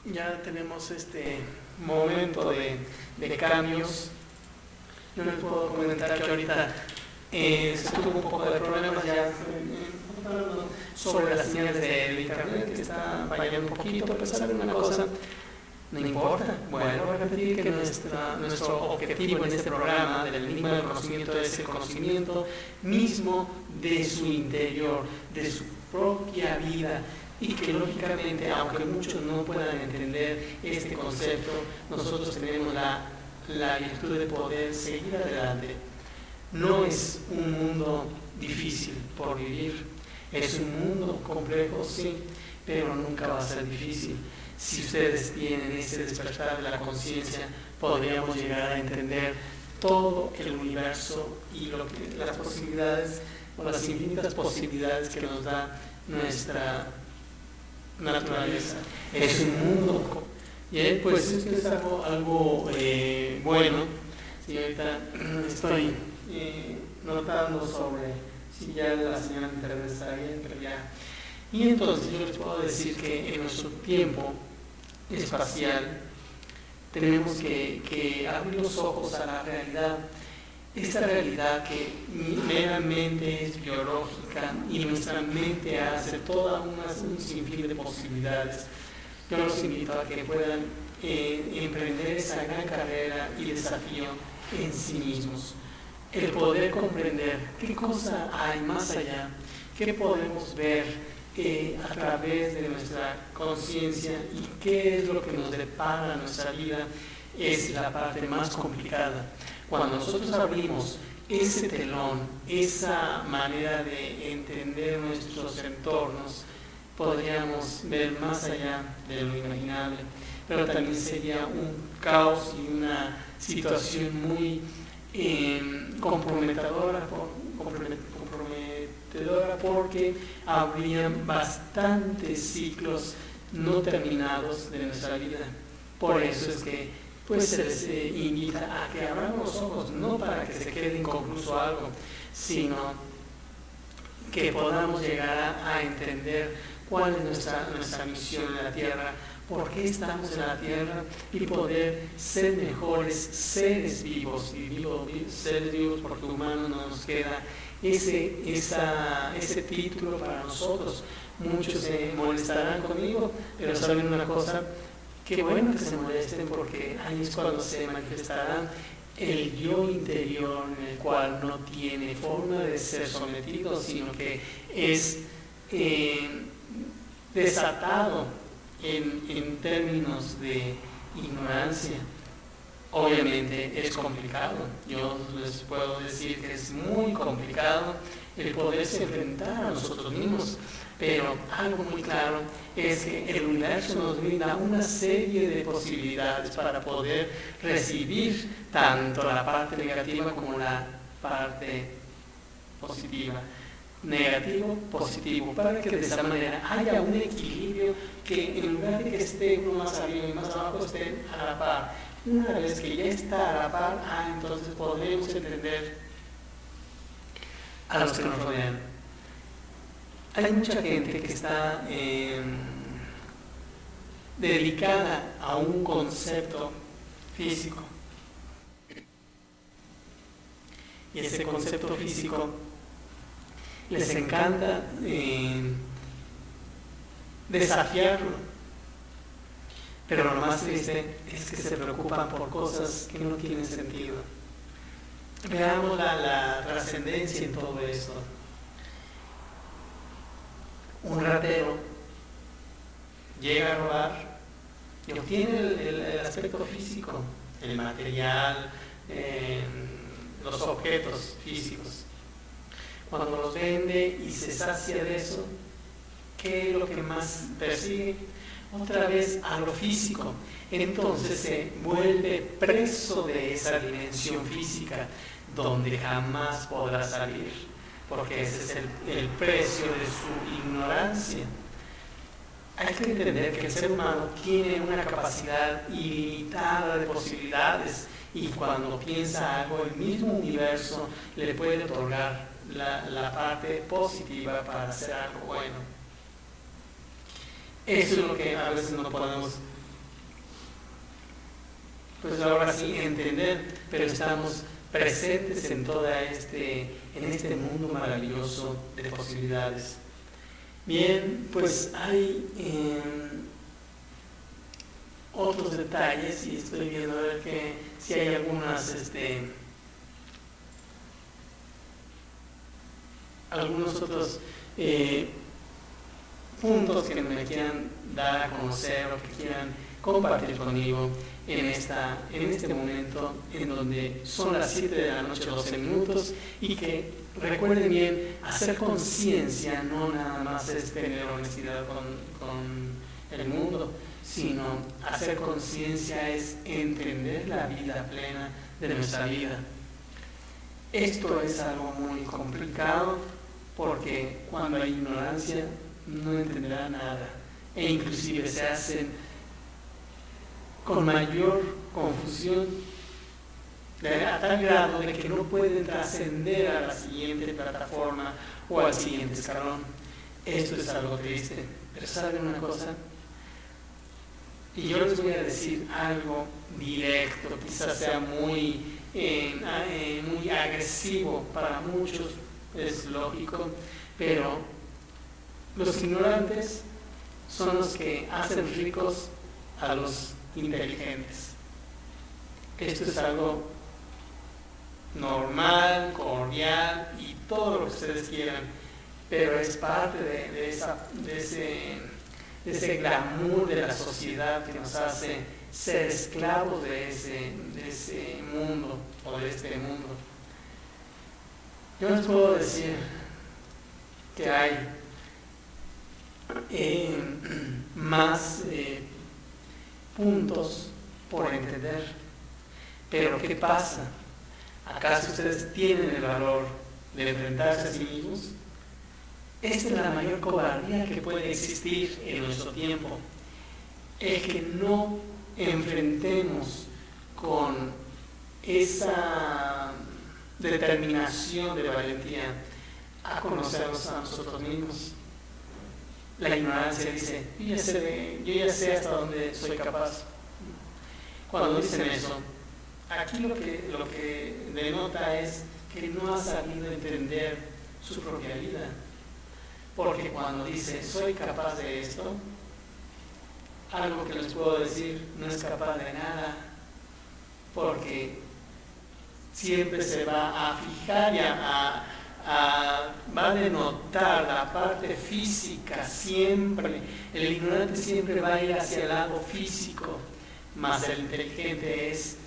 ya tenemos este momento de cambios. Yo les puedo comentar que ahorita se tuvo un poco de problemas ya sobre las señales de internet, que está fallando un poquito, pero ¿saben una cosa? No importa. Bueno, voy a repetir que nuestro objetivo en este programa del enigma del conocimiento es el conocimiento mismo de su interior, de su propia vida, y que lógicamente, aunque muchos no puedan entender este concepto, nosotros tenemos la virtud de poder seguir adelante. No es un mundo difícil por vivir, es un mundo complejo, sí, pero nunca va a ser difícil. Si ustedes tienen ese despertar de la conciencia, podríamos llegar a entender todo el universo y las posibilidades, o las infinitas posibilidades que nos da nuestra naturaleza. Es un mundo, y pues esto es algo bueno. Sí, ahorita estoy notando sobre si ya la señal de internet está bien, pero ya. Y entonces yo les puedo decir que en nuestro tiempo espacial tenemos que abrir los ojos a la realidad, esta realidad que meramente es biológica y nuestra mente hace toda un sinfín de posibilidades. Yo los invito a que puedan emprender esa gran carrera y desafío en sí mismos. El poder comprender qué cosa hay más allá, qué podemos ver a través de nuestra conciencia y qué es lo que nos depara nuestra vida, es la parte más complicada. Cuando nosotros abrimos ese telón, esa manera de entender nuestros entornos, podríamos ver más allá de lo imaginable, pero también sería un caos y una situación muy comprometedora porque habrían bastantes ciclos no terminados de nuestra vida. Por eso es que pues se les invita a que abran los ojos, no para que se quede inconcluso algo, sino que podamos llegar a entender cuál es nuestra misión en la Tierra, por qué estamos en la Tierra, y poder ser mejores seres vivos, seres vivos porque humano no nos queda ese título para nosotros. Muchos se molestarán conmigo, pero saben una cosa, qué bueno que se molesten, porque ahí es cuando se manifestarán el yo interior, en el cual no tiene forma de ser sometido, sino que es desatado en términos de ignorancia. Obviamente es complicado, yo les puedo decir que es muy complicado el poderse enfrentar a nosotros mismos, pero algo muy claro es que el universo nos brinda una serie de posibilidades para poder recibir tanto la parte negativa como la parte positiva. Negativo, positivo, para que de esa manera haya un equilibrio, que en lugar de que esté uno más arriba y más abajo, estén a la par. Una vez que ya está a la par, entonces podemos entender a los que nos rodean. Hay mucha gente que está dedicada a un concepto físico, y ese concepto físico les encanta desafiarlo. Pero lo más triste es que se preocupan por cosas que no tienen sentido. Veamos la trascendencia en todo esto. Un ratero llega a robar y obtiene el aspecto físico, el material, los objetos físicos. Cuando los vende y se sacia de eso, ¿qué es lo que más persigue? Otra vez a lo físico. Entonces se vuelve preso de esa dimensión física, donde jamás podrá salir, porque ese es el precio de su ignorancia. Hay que entender que el ser humano tiene una capacidad ilimitada de posibilidades, y cuando piensa algo, el mismo universo le puede otorgar la parte positiva para hacer algo bueno. Eso es lo que a veces no podemos pues ahora sí entender, pero estamos presentes en en este mundo maravilloso de posibilidades. Bien, pues hay otros detalles y estoy viendo a ver si hay algunos otros puntos que me quieran dar a conocer o que quieran compartir conmigo en este momento en donde son las 7 de la noche, 12 minutos, y que recuerden bien, hacer conciencia no nada más es tener honestidad con el mundo, sino hacer conciencia es entender la vida plena de nuestra vida. Esto es algo muy complicado porque cuando hay ignorancia no entenderá nada e inclusive se hacen con mayor confusión a tal grado de que no pueden trascender a la siguiente plataforma o al siguiente escalón. Esto es algo triste, pero ¿saben una cosa? Y yo les voy a decir algo directo, quizás sea muy agresivo para muchos, es lógico, pero los ignorantes son los que hacen ricos a los inteligentes. Esto es algo normal, cordial y todo lo que ustedes quieran, pero es parte de ese glamour de la sociedad que nos hace ser esclavos de ese mundo o de este mundo. Yo les puedo decir que hay más puntos por entender, pero ¿qué pasa? ¿Acaso ustedes tienen el valor de enfrentarse a sí mismos? Esta es la mayor cobardía que puede existir en nuestro tiempo, el que no enfrentemos con esa determinación de valentía a conocernos a nosotros mismos. La ignorancia dice, yo ya sé hasta dónde soy capaz. Cuando dicen eso, aquí lo que denota es que no ha sabido entender su propia vida. Porque cuando dice, soy capaz de esto, algo que les puedo decir, no es capaz de nada, porque siempre se va a fijar y va a denotar la parte física, siempre. El ignorante siempre va a ir hacia el lado físico, más el inteligente es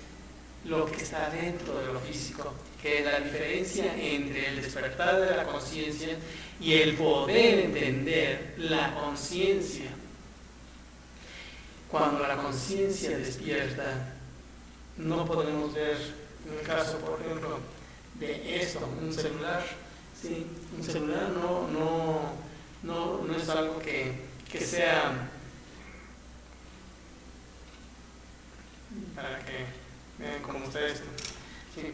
lo que está dentro de lo físico, que es la diferencia entre el despertar de la conciencia y el poder entender la conciencia. Cuando la conciencia despierta, no podemos ver, en el caso, por ejemplo, de esto, un celular. Sí, un celular no es algo que sea para que vean cómo está esto. Sí.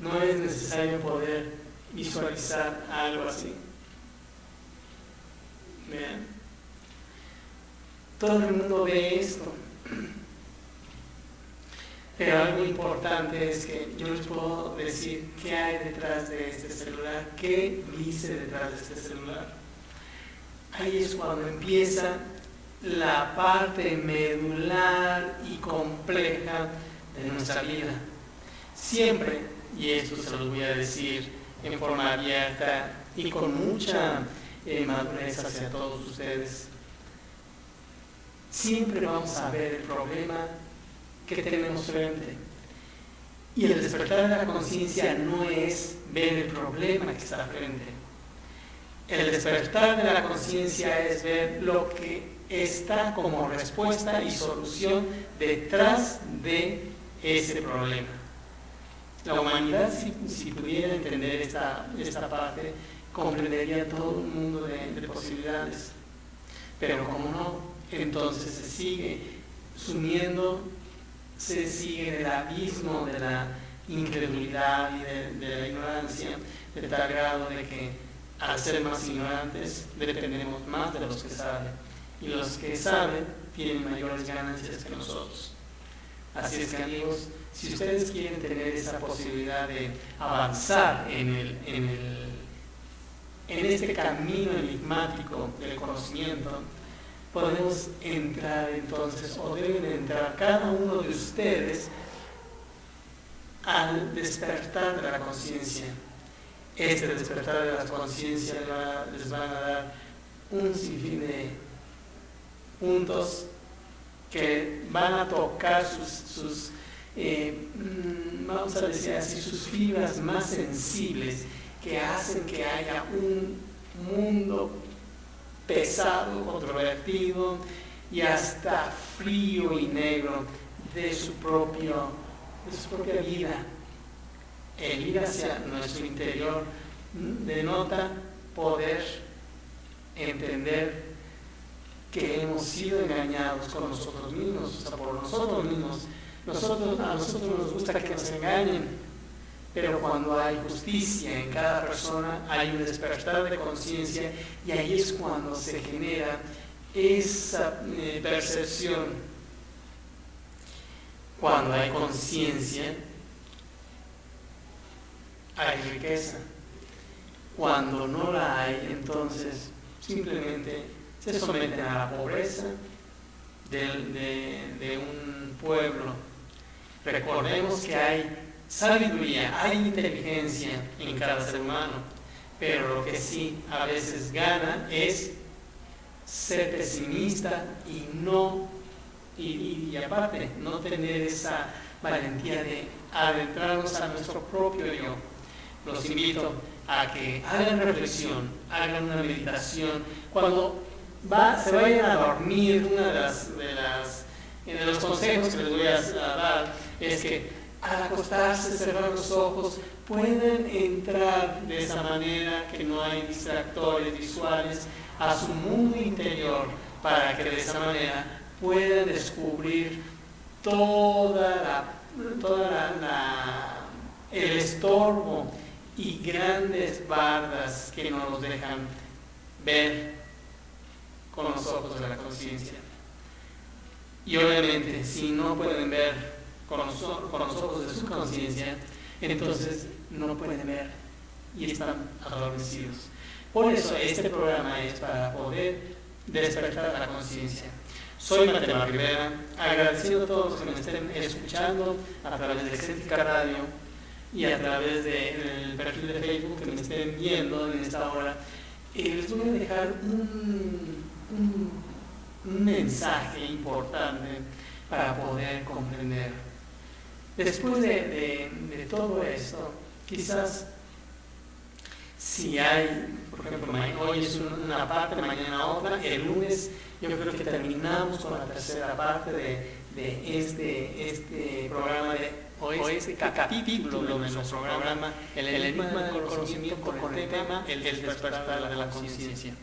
No es necesario poder visualizar algo así. Vean. Todo el mundo ve esto. Pero algo importante es que yo les puedo decir qué hay detrás de este celular, qué dice detrás de este celular. Ahí es cuando empieza la parte medular y compleja de nuestra vida. Siempre, y esto se los voy a decir en forma abierta y con mucha madurez hacia todos ustedes, siempre vamos a ver el problema que tenemos frente. Y el despertar de la conciencia no es ver el problema que está frente. El despertar de la conciencia es ver lo que está como respuesta y solución detrás de ese problema. La humanidad, si pudiera entender esta parte, comprendería todo un mundo de posibilidades. Pero como no, entonces se sigue sumiendo, se sigue en el abismo de la incredulidad y de la ignorancia, de tal grado de que al ser más ignorantes dependemos más de los que saben, y los que saben tienen mayores ganancias que nosotros. Así es que, amigos, si ustedes quieren tener esa posibilidad de avanzar en este camino enigmático del conocimiento, podemos entrar entonces, o deben entrar cada uno de ustedes al despertar de la conciencia. Este despertar de la conciencia les van a dar un sinfín de puntos que van a tocar vamos a decir así, sus fibras más sensibles, que hacen que haya un mundo pesado, controvertido y hasta frío y negro de su propia vida. El ir hacia nuestro interior denota poder entender que hemos sido engañados con nosotros mismos, o sea, por nosotros mismos. A nosotros nos gusta que nos engañen, pero cuando hay justicia en cada persona, hay un despertar de conciencia, y ahí es cuando se genera esa percepción. Cuando hay conciencia, hay riqueza. Cuando no la hay, entonces simplemente se someten a la pobreza de un pueblo. Recordemos que hay sabiduría, hay inteligencia en cada ser humano, pero lo que sí a veces gana es ser pesimista y aparte no tener esa valentía de adentrarnos a nuestro propio yo. Los invito a que hagan reflexión, hagan una meditación. Cuando se vayan a dormir, de los consejos que les voy a dar es que al acostarse, cerrar los ojos, pueden entrar de esa manera, que no hay distractores visuales, a su mundo interior, para que de esa manera puedan descubrir el estorbo y grandes bardas que nos dejan ver con los ojos de la conciencia. Y obviamente, si no pueden ver con los ojos de su conciencia, entonces no pueden ver y están adormecidos. Por eso este programa es para poder despertar la conciencia. Soy Matema Rivera, agradeciendo a todos los que me estén escuchando a través de Excéntrica Radio y a través del perfil de Facebook que me estén viendo en esta hora. Les voy a dejar un mensaje importante para poder comprender. Después de todo esto, quizás si hay, por ejemplo, hoy es una parte, mañana otra, el lunes yo creo que terminamos con la tercera parte de este programa o este capítulo de nuestro programa, el enigma del conocimiento, con el tema el despertar de la conciencia.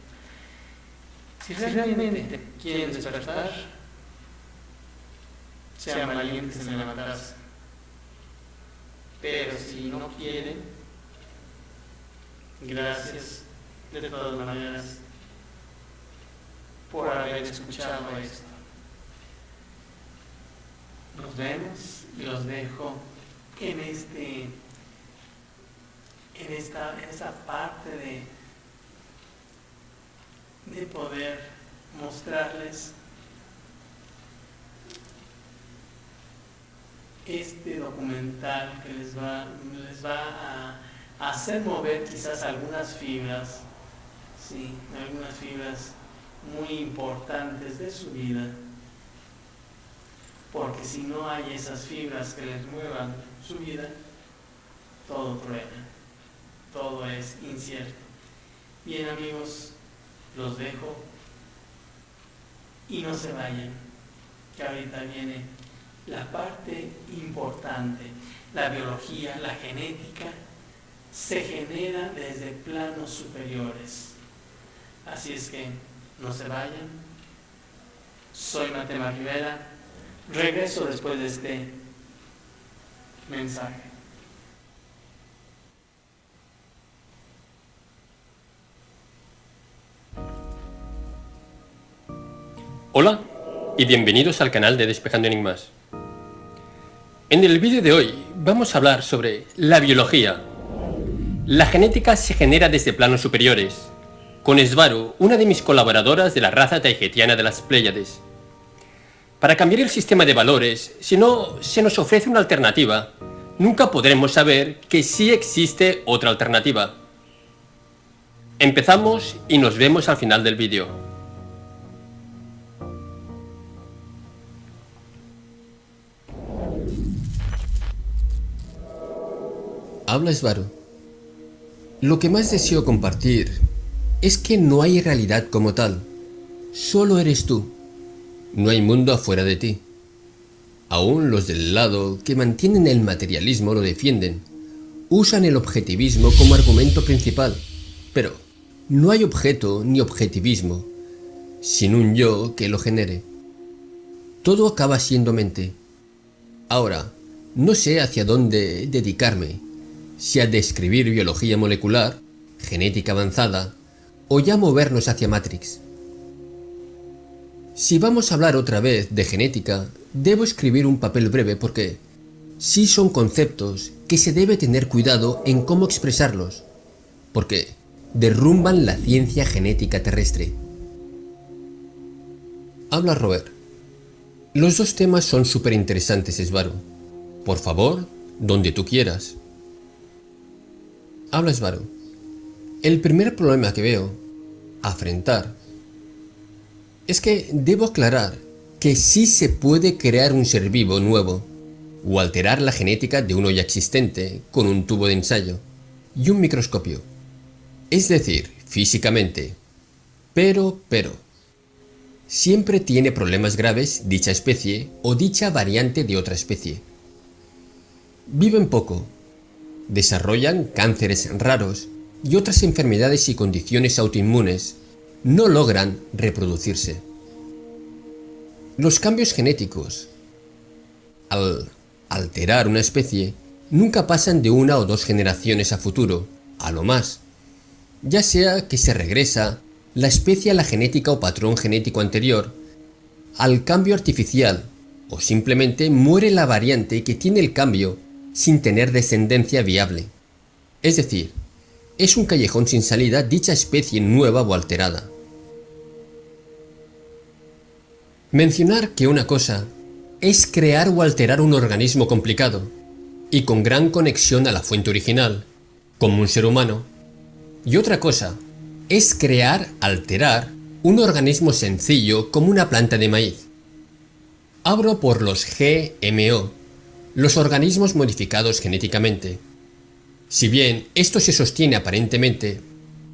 Si realmente quieren despertar, sean valientes en levantarse. Pero si no quieren, gracias de todas maneras por haber escuchado esto. Nos vemos y los dejo en esta parte de poder mostrarles este documental que les va a hacer mover quizás algunas fibras, sí, algunas fibras muy importantes de su vida, porque si no hay esas fibras que les muevan su vida, todo truena, todo es incierto. Bien, amigos, los dejo y no se vayan, que ahorita viene la parte importante. La biología, la genética se genera desde planos superiores, así es que no se vayan. Soy Matema Rivera, regreso después de este mensaje. Hola y bienvenidos al canal de Despejando Enigmas. En el vídeo de hoy vamos a hablar sobre la biología. La genética se genera desde planos superiores, con Svaru, una de mis colaboradoras de la raza taigetiana de las Pléyades. Para cambiar el sistema de valores, si no se nos ofrece una alternativa, nunca podremos saber que sí existe otra alternativa. Empezamos y nos vemos al final del vídeo. Habla Svaru. Lo que más deseo compartir es que no hay realidad como tal. Solo eres tú. No hay mundo afuera de ti. Aún los del lado que mantienen el materialismo lo defienden. Usan el objetivismo como argumento principal. Pero no hay objeto ni objetivismo sin un yo que lo genere. Todo acaba siendo mente. Ahora, no sé hacia dónde dedicarme. Si a describir biología molecular, genética avanzada, o ya movernos hacia Matrix. Si vamos a hablar otra vez de genética, debo escribir un papel breve porque sí son conceptos que se debe tener cuidado en cómo expresarlos, porque derrumban la ciencia genética terrestre. Habla Robert. Los dos temas son súper interesantes, Svaru. Por favor, donde tú quieras. Habla Svaru. El primer problema que veo, afrontar, es que debo aclarar que sí se puede crear un ser vivo nuevo o alterar la genética de uno ya existente con un tubo de ensayo y un microscopio. Es decir, físicamente. Pero, siempre tiene problemas graves dicha especie o dicha variante de otra especie. Viven poco. Desarrollan cánceres raros y otras enfermedades y condiciones autoinmunes. No logran reproducirse. Los cambios genéticos, al alterar una especie, nunca pasan de una o dos generaciones a futuro, a lo más. Ya sea que se regresa la especie a la genética o patrón genético anterior, al cambio artificial, o simplemente muere la variante que tiene el cambio sin tener descendencia viable. Es decir, es un callejón sin salida dicha especie nueva o alterada. Mencionar que una cosa es crear o alterar un organismo complicado y con gran conexión a la fuente original, como un ser humano, y otra cosa es crear, alterar un organismo sencillo como una planta de maíz. Abro por los GMO, los organismos modificados genéticamente. Si bien esto se sostiene aparentemente,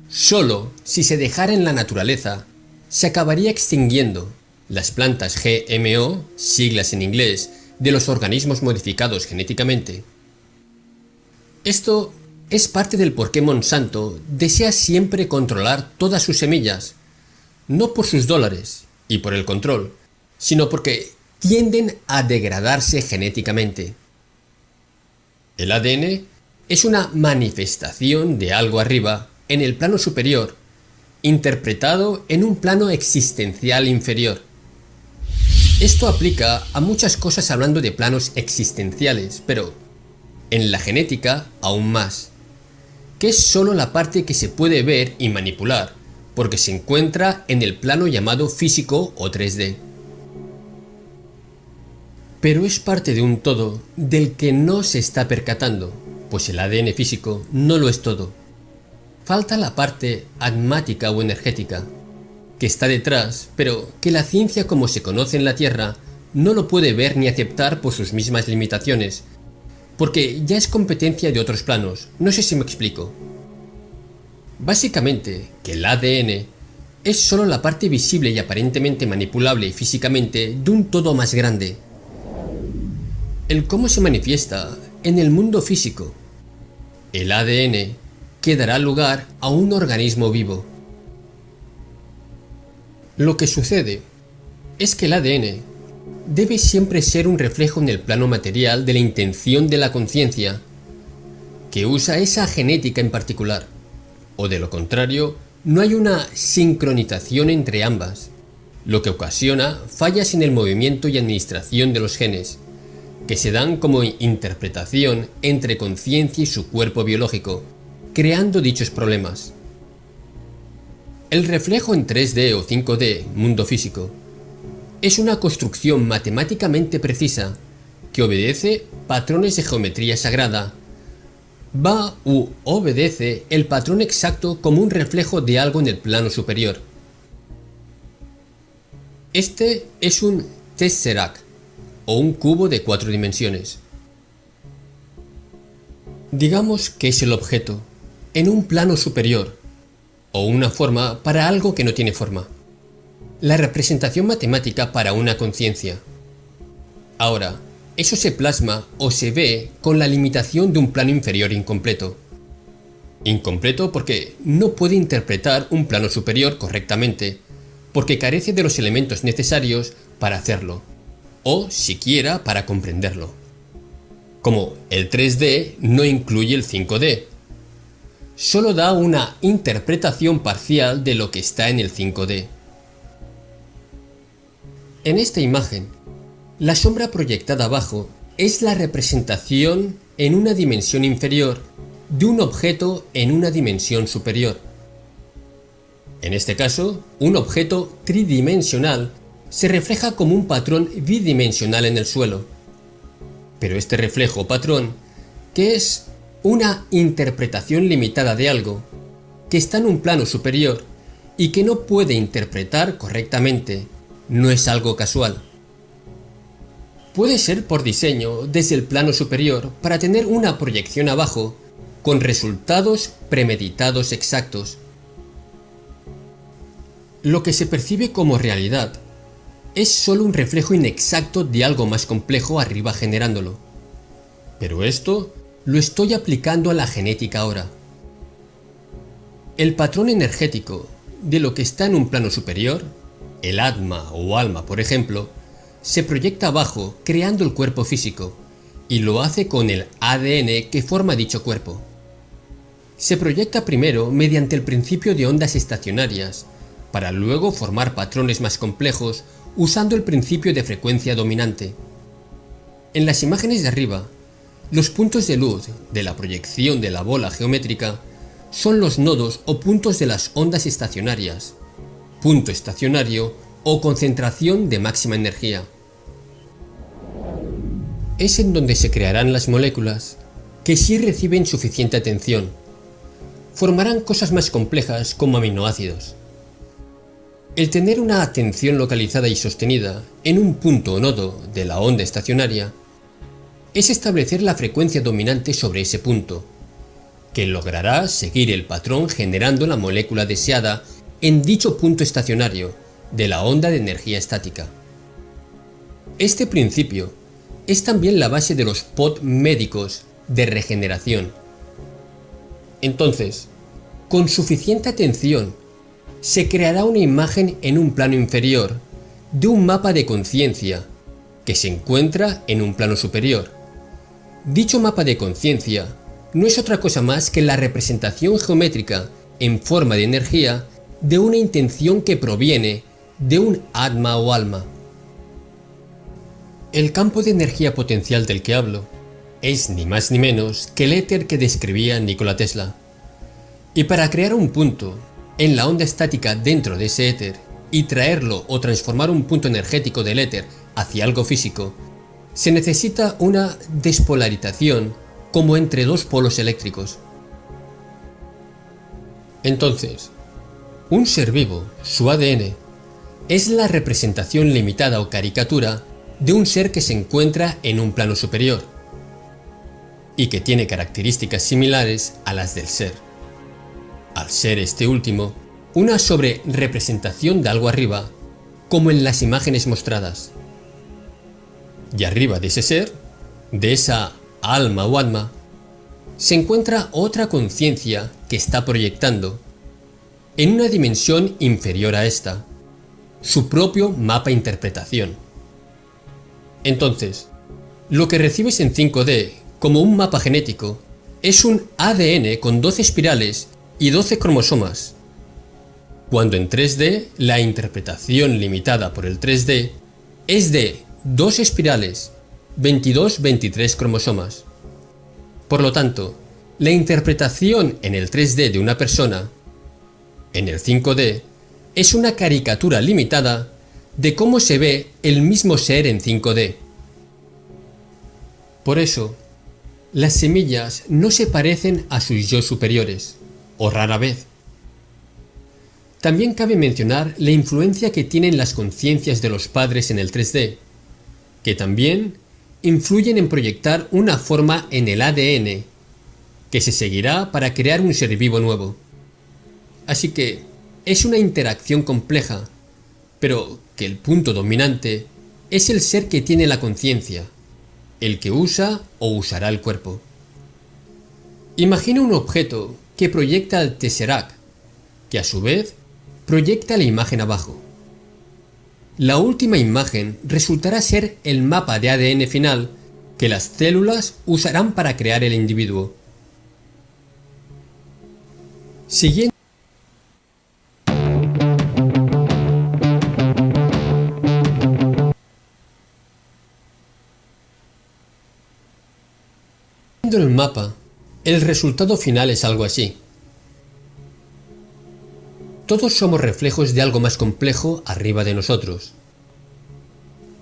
solo si se dejara en la naturaleza, se acabaría extinguiendo las plantas GMO, siglas en inglés, de los organismos modificados genéticamente. Esto es parte del por qué Monsanto desea siempre controlar todas sus semillas, no por sus dólares y por el control, sino porque tienden a degradarse genéticamente. El ADN es una manifestación de algo arriba en el plano superior, interpretado en un plano existencial inferior. Esto aplica a muchas cosas hablando de planos existenciales, pero en la genética aún más, que es solo la parte que se puede ver y manipular, porque se encuentra en el plano llamado físico o 3D. Pero es parte de un todo del que no se está percatando, pues el ADN físico no lo es todo. Falta la parte atmática o energética, que está detrás, pero que la ciencia como se conoce en la Tierra no lo puede ver ni aceptar por sus mismas limitaciones, porque ya es competencia de otros planos, no sé si me explico. Básicamente, que el ADN es solo la parte visible y aparentemente manipulable físicamente de un todo más grande. El cómo se manifiesta en el mundo físico. El ADN que dará lugar a un organismo vivo. Lo que sucede es que el ADN debe siempre ser un reflejo en el plano material de la intención de la conciencia, que usa esa genética en particular, o de lo contrario, no hay una sincronización entre ambas, lo que ocasiona fallas en el movimiento y administración de los genes, que se dan como interpretación entre conciencia y su cuerpo biológico, creando dichos problemas. El reflejo en 3D o 5D, mundo físico, es una construcción matemáticamente precisa que obedece patrones de geometría sagrada. Va u obedece el patrón exacto como un reflejo de algo en el plano superior. Este es un tesseract, o un cubo de 4 dimensiones. Digamos que es el objeto, en un plano superior, o una forma para algo que no tiene forma. La representación matemática para una conciencia. Ahora, eso se plasma o se ve con la limitación de un plano inferior incompleto. Incompleto porque no puede interpretar un plano superior correctamente, porque carece de los elementos necesarios para hacerlo, o siquiera para comprenderlo. Como el 3D no incluye el 5D, solo da una interpretación parcial de lo que está en el 5D. En esta imagen, la sombra proyectada abajo es la representación en una dimensión inferior de un objeto en una dimensión superior. En este caso, un objeto tridimensional se refleja como un patrón bidimensional en el suelo. Pero este reflejo o patrón, que es una interpretación limitada de algo, que está en un plano superior y que no puede interpretar correctamente, no es algo casual. Puede ser por diseño desde el plano superior para tener una proyección abajo con resultados premeditados exactos. Lo que se percibe como realidad es solo un reflejo inexacto de algo más complejo arriba generándolo. Pero esto lo estoy aplicando a la genética ahora. El patrón energético de lo que está en un plano superior, el atma o alma por ejemplo, se proyecta abajo creando el cuerpo físico y lo hace con el ADN que forma dicho cuerpo. Se proyecta primero mediante el principio de ondas estacionarias, para luego formar patrones más complejos usando el principio de frecuencia dominante. En las imágenes de arriba, los puntos de luz de la proyección de la bola geométrica son los nodos o puntos de las ondas estacionarias, punto estacionario o concentración de máxima energía. Es en donde se crearán las moléculas que si reciben suficiente atención, formarán cosas más complejas como aminoácidos. El tener una atención localizada y sostenida en un punto o nodo de la onda estacionaria es establecer la frecuencia dominante sobre ese punto, que logrará seguir el patrón generando la molécula deseada en dicho punto estacionario de la onda de energía estática. Este principio es también la base de los POD médicos de regeneración. Entonces, con suficiente atención, se creará una imagen en un plano inferior de un mapa de conciencia que se encuentra en un plano superior. Dicho mapa de conciencia no es otra cosa más que la representación geométrica en forma de energía de una intención que proviene de un atma o alma. El campo de energía potencial del que hablo es ni más ni menos que el éter que describía Nikola Tesla. Y para crear un punto en la onda estática dentro de ese éter y traerlo o transformar un punto energético del éter hacia algo físico, se necesita una despolarización como entre dos polos eléctricos. Entonces, un ser vivo, su ADN, es la representación limitada o caricatura de un ser que se encuentra en un plano superior y que tiene características similares a las del ser. Al ser este último, una sobrerepresentación de algo arriba, como en las imágenes mostradas. Y arriba de ese ser, de esa alma o atma, se encuentra otra conciencia que está proyectando, en una dimensión inferior a esta, su propio mapa interpretación. Entonces, lo que recibes en 5D como un mapa genético es un ADN con 12 espirales y 12 cromosomas, cuando en 3D la interpretación limitada por el 3D es de 2 espirales 22-23 cromosomas. Por lo tanto, la interpretación en el 3D de una persona, en el 5D, es una caricatura limitada de cómo se ve el mismo ser en 5D. Por eso, las semillas no se parecen a sus yo superiores, o rara vez. También cabe mencionar la influencia que tienen las conciencias de los padres en el 3D, que también influyen en proyectar una forma en el ADN, que se seguirá para crear un ser vivo nuevo. Así que es una interacción compleja, pero que el punto dominante es el ser que tiene la conciencia, el que usa o usará el cuerpo. Imagina un objeto que proyecta el Tesseract, que a su vez proyecta la imagen abajo. La última imagen resultará ser el mapa de ADN final que las células usarán para crear el individuo. Siguiendo el mapa, el resultado final es algo así. Todos somos reflejos de algo más complejo arriba de nosotros.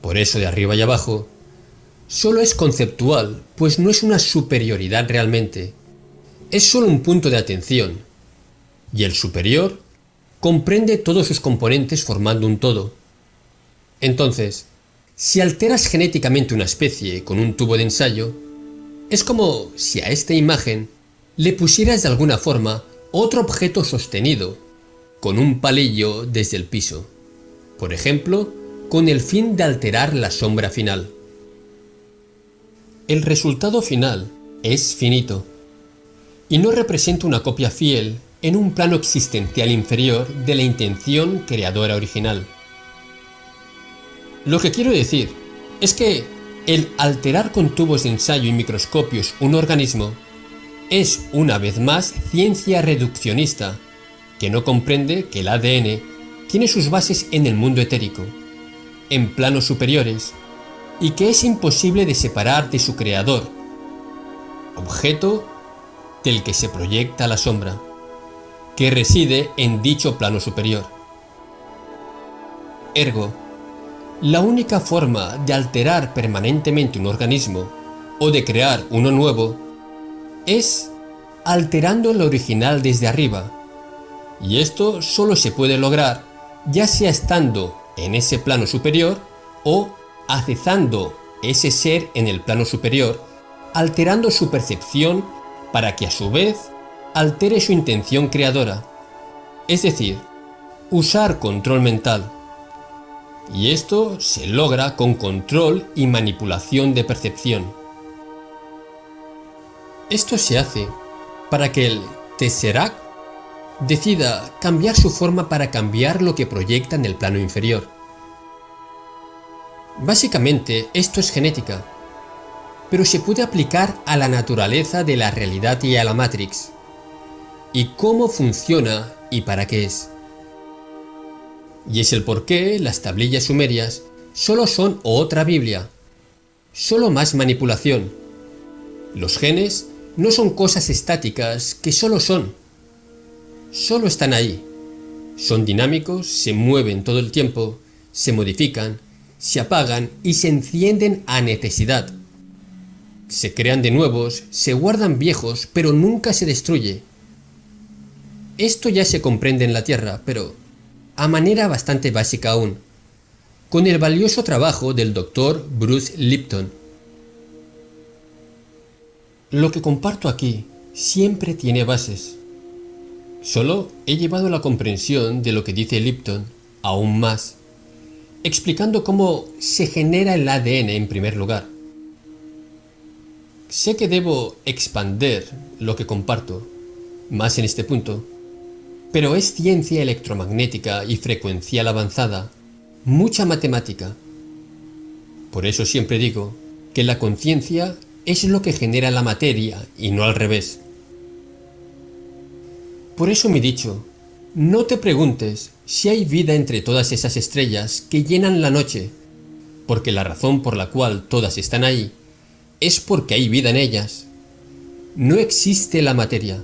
Por eso de arriba y abajo solo es conceptual, pues no es una superioridad realmente. Es solo un punto de atención. Y el superior comprende todos sus componentes formando un todo. Entonces, si alteras genéticamente una especie con un tubo de ensayo, es como si a esta imagen le pusieras de alguna forma otro objeto sostenido, con un palillo desde el piso, por ejemplo, con el fin de alterar la sombra final. El resultado final es finito, y no representa una copia fiel en un plano existencial inferior de la intención creadora original. Lo que quiero decir es que el alterar con tubos de ensayo y microscopios un organismo es una vez más ciencia reduccionista, que no comprende que el ADN tiene sus bases en el mundo etérico, en planos superiores, y que es imposible de separar de su creador, objeto del que se proyecta la sombra, que reside en dicho plano superior. Ergo, la única forma de alterar permanentemente un organismo o de crear uno nuevo es alterando el original desde arriba, y esto solo se puede lograr ya sea estando en ese plano superior o accesando ese ser en el plano superior, alterando su percepción para que a su vez altere su intención creadora, es decir, usar control mental. Y esto se logra con control y manipulación de percepción. Esto se hace para que el Tesseract decida cambiar su forma para cambiar lo que proyecta en el plano inferior. Básicamente esto es genética, pero se puede aplicar a la naturaleza de la realidad y a la Matrix, y cómo funciona y para qué es. Y es el por qué las tablillas sumerias solo son otra Biblia, solo más manipulación. Los genes no son cosas estáticas que solo están ahí. Son dinámicos, se mueven todo el tiempo, se modifican, se apagan y se encienden a necesidad. Se crean de nuevos, se guardan viejos, pero nunca se destruye. Esto ya se comprende en la Tierra, pero a manera bastante básica aún, con el valioso trabajo del Dr. Bruce Lipton. Lo que comparto aquí siempre tiene bases. Solo he llevado la comprensión de lo que dice Lipton aún más, explicando cómo se genera el ADN en primer lugar. Sé que debo expander lo que comparto, más en este punto, pero es ciencia electromagnética y frecuencial avanzada, mucha matemática. Por eso siempre digo que la conciencia es lo que genera la materia y no al revés. Por eso me he dicho, no te preguntes si hay vida entre todas esas estrellas que llenan la noche, porque la razón por la cual todas están ahí es porque hay vida en ellas. No existe la materia.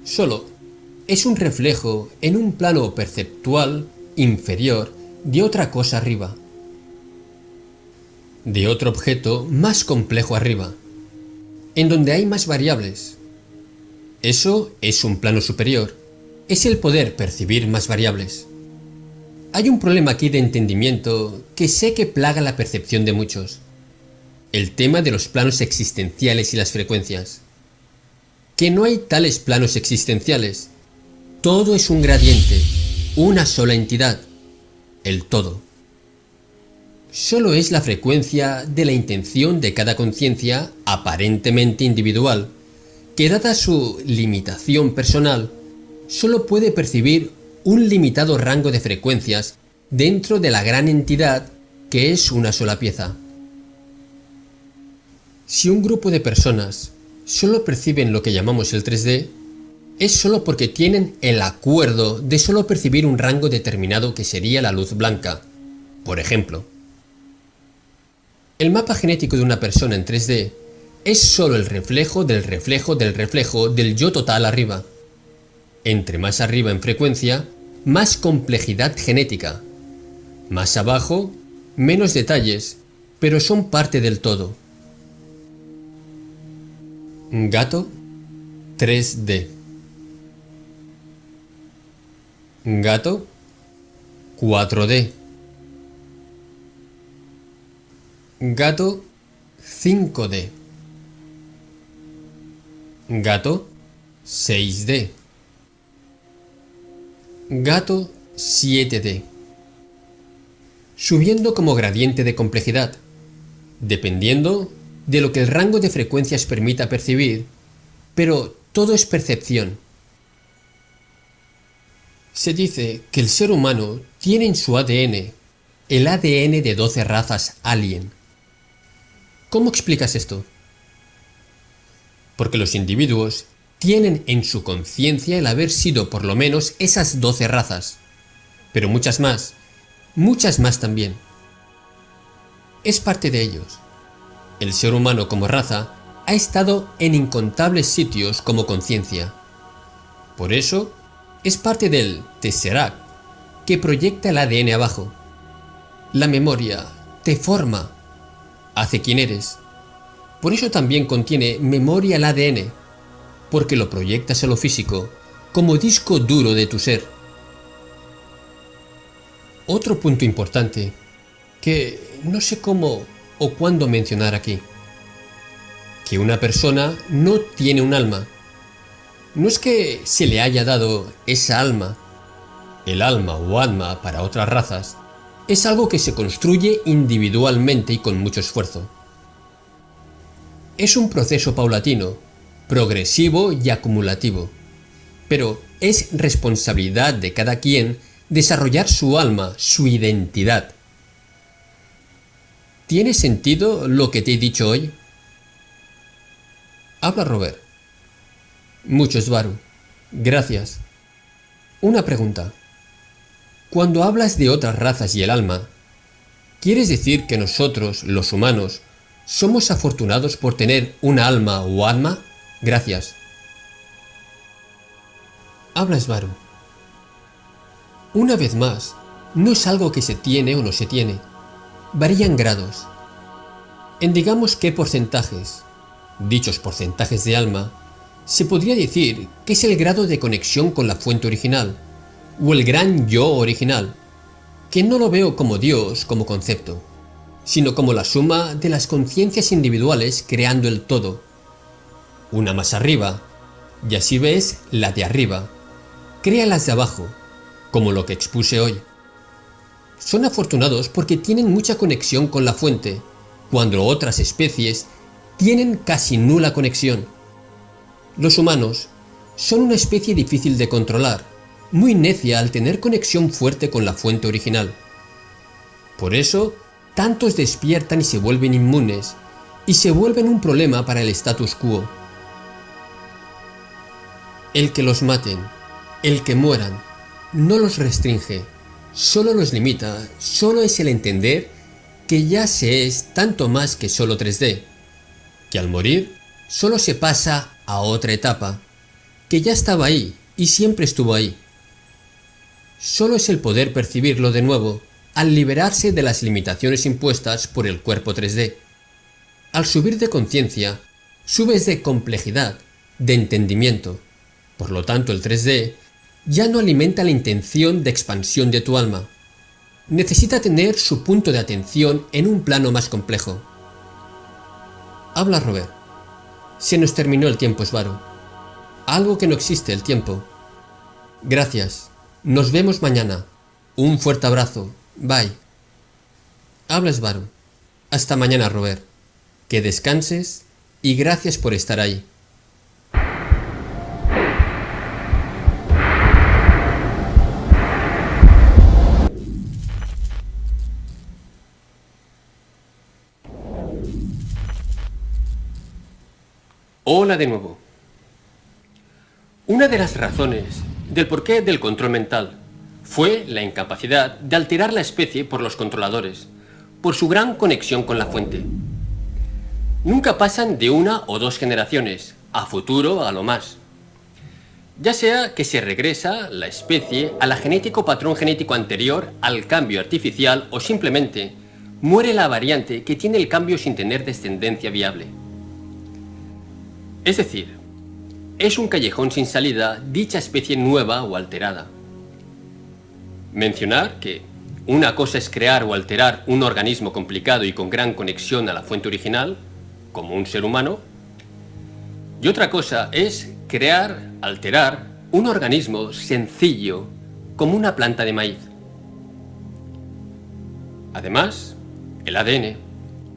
Solo es un reflejo en un plano perceptual inferior de otra cosa arriba, de otro objeto más complejo arriba, en donde hay más variables. Eso es un plano superior, es el poder percibir más variables. Hay un problema aquí de entendimiento que sé que plaga la percepción de muchos. El tema de los planos existenciales y las frecuencias. Que no hay tales planos existenciales. Todo es un gradiente, una sola entidad, el todo. Solo es la frecuencia de la intención de cada conciencia aparentemente individual, que dada su limitación personal, solo puede percibir un limitado rango de frecuencias dentro de la gran entidad que es una sola pieza. Si un grupo de personas solo perciben lo que llamamos el 3D, es solo porque tienen el acuerdo de solo percibir un rango determinado que sería la luz blanca, por ejemplo. El mapa genético de una persona en 3D es solo el reflejo del reflejo del reflejo del yo total arriba. Entre más arriba en frecuencia, más complejidad genética. Más abajo, menos detalles, pero son parte del todo. Gato 3D. Gato 4D. Gato 5D. Gato 6D. Gato 7D. Subiendo como gradiente de complejidad, dependiendo de lo que el rango de frecuencias permita percibir, pero todo es percepción. Se dice que el ser humano tiene en su ADN el ADN de 12 razas alien. ¿Cómo explicas esto? Porque los individuos tienen en su conciencia el haber sido por lo menos esas 12 razas, pero muchas más también. Es parte de ellos. El ser humano como raza ha estado en incontables sitios como conciencia. Por eso, es parte del Tesseract que proyecta el ADN abajo. La memoria te forma, hace quien eres. Por eso también contiene memoria el ADN, porque lo proyectas a lo físico como disco duro de tu ser. Otro punto importante, que no sé cómo o cuándo mencionar aquí, que una persona no tiene un alma. No es que se le haya dado esa alma. El alma o alma para otras razas es algo que se construye individualmente y con mucho esfuerzo. Es un proceso paulatino, progresivo y acumulativo, pero es responsabilidad de cada quien desarrollar su alma, su identidad. ¿Tiene sentido lo que te he dicho hoy? Habla Robert. Mucho, Svaru. Gracias. Una pregunta. Cuando hablas de otras razas y el alma, ¿quieres decir que nosotros, los humanos, somos afortunados por tener una alma o alma? Gracias. Habla Svaru. Una vez más, no es algo que se tiene o no se tiene. Varían grados. En digamos qué porcentajes, dichos porcentajes de alma, se podría decir que es el grado de conexión con la fuente original, o el gran yo original, que no lo veo como Dios como concepto, sino como la suma de las conciencias individuales creando el todo. Una más arriba, y así ves la de arriba, crea las de abajo, como lo que expuse hoy. Son afortunados porque tienen mucha conexión con la fuente, cuando otras especies tienen casi nula conexión. Los humanos son una especie difícil de controlar, muy necia al tener conexión fuerte con la fuente original. Por eso, tantos despiertan y se vuelven inmunes, y se vuelven un problema para el status quo. El que los maten, el que mueran, no los restringe, solo nos limita, solo es el entender que ya se es tanto más que solo 3D, que al morir solo se pasa a otra etapa, que ya estaba ahí y siempre estuvo ahí. Solo es el poder percibirlo de nuevo al liberarse de las limitaciones impuestas por el cuerpo 3D. Al subir de conciencia, subes de complejidad, de entendimiento. Por lo tanto, el 3D ya no alimenta la intención de expansión de tu alma. Necesita tener su punto de atención en un plano más complejo. Habla Robert. Se nos terminó el tiempo, Svaro. Algo que no existe, el tiempo. Gracias. Nos vemos mañana. Un fuerte abrazo. Bye. Habla Svaro. Hasta mañana, Robert. Que descanses y gracias por estar ahí. Hola de nuevo. Una de las razones del porqué del control mental fue la incapacidad de alterar la especie por los controladores, por su gran conexión con la fuente. Nunca pasan de 1 o 2 generaciones, a futuro a lo más. Ya sea que se regresa la especie a la genético patrón genético anterior al cambio artificial o simplemente muere la variante que tiene el cambio sin tener descendencia viable. Es decir, es un callejón sin salida dicha especie nueva o alterada. Mencionar que una cosa es crear o alterar un organismo complicado y con gran conexión a la fuente original, como un ser humano, y otra cosa es crear, alterar un organismo sencillo, como una planta de maíz. Además, el ADN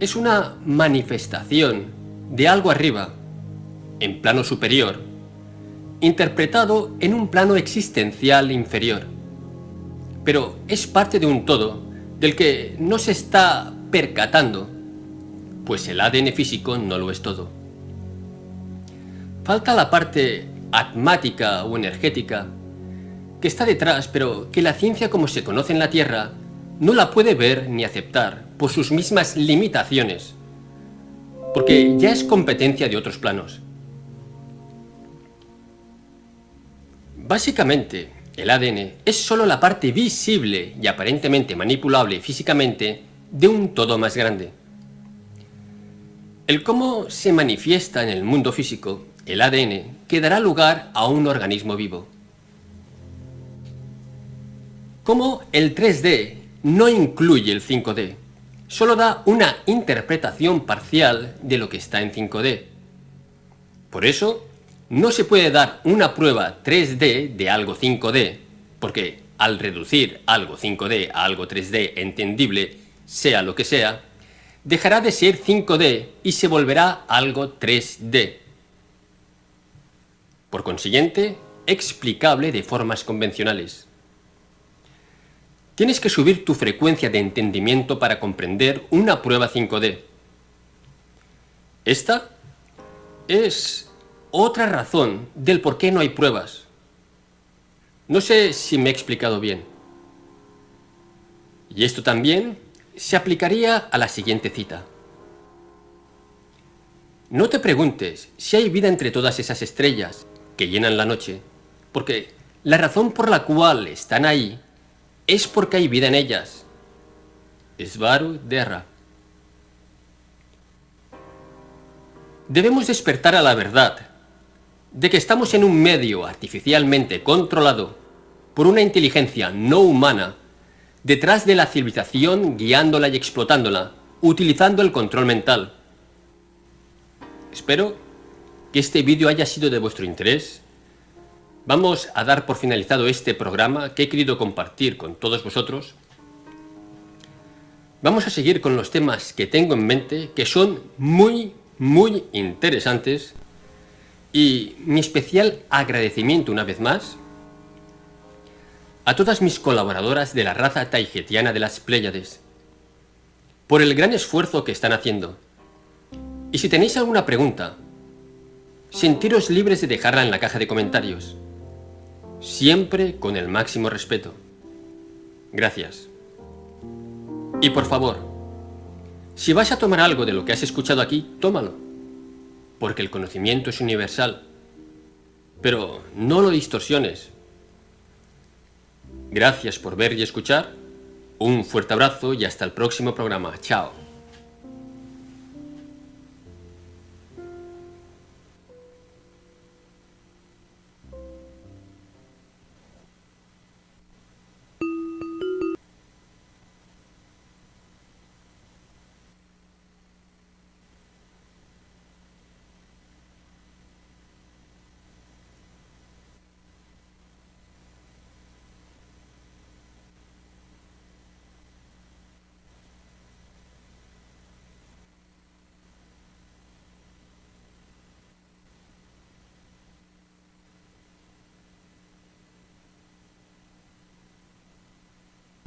es una manifestación de algo arriba, en plano superior, interpretado en un plano existencial inferior. Pero es parte de un todo del que no se está percatando, pues el ADN físico no lo es todo. Falta la parte atmática o energética que está detrás, pero que la ciencia como se conoce en la Tierra no la puede ver ni aceptar por sus mismas limitaciones, porque ya es competencia de otros planos. Básicamente, el ADN es solo la parte visible y aparentemente manipulable físicamente de un todo más grande. El cómo se manifiesta en el mundo físico, el ADN, que dará lugar a un organismo vivo. Como el 3D no incluye el 5D, solo da una interpretación parcial de lo que está en 5D. Por eso, no se puede dar una prueba 3D de algo 5D, porque al reducir algo 5D a algo 3D entendible, sea lo que sea, dejará de ser 5D y se volverá algo 3D. Por consiguiente, explicable de formas convencionales. Tienes que subir tu frecuencia de entendimiento para comprender una prueba 5D. Esta es otra razón del por qué no hay pruebas. No sé si me he explicado bien. Y esto también se aplicaría a la siguiente cita. No te preguntes si hay vida entre todas esas estrellas que llenan la noche, porque la razón por la cual están ahí es porque hay vida en ellas. Svaro Derra. Debemos despertar a la verdad de que estamos en un medio artificialmente controlado por una inteligencia no humana detrás de la civilización guiándola y explotándola, utilizando el control mental. Espero que este vídeo haya sido de vuestro interés. Vamos a dar por finalizado este programa que he querido compartir con todos vosotros. Vamos a seguir con los temas que tengo en mente, que son muy interesantes. Y mi especial agradecimiento una vez más a todas mis colaboradoras de la raza taigetiana de las Pléyades por el gran esfuerzo que están haciendo. Y si tenéis alguna pregunta, sentiros libres de dejarla en la caja de comentarios, siempre con el máximo respeto. Gracias. Y por favor, si vas a tomar algo de lo que has escuchado aquí, tómalo, porque el conocimiento es universal, pero no lo distorsiones. Gracias por ver y escuchar. Un fuerte abrazo y hasta el próximo programa. Chao.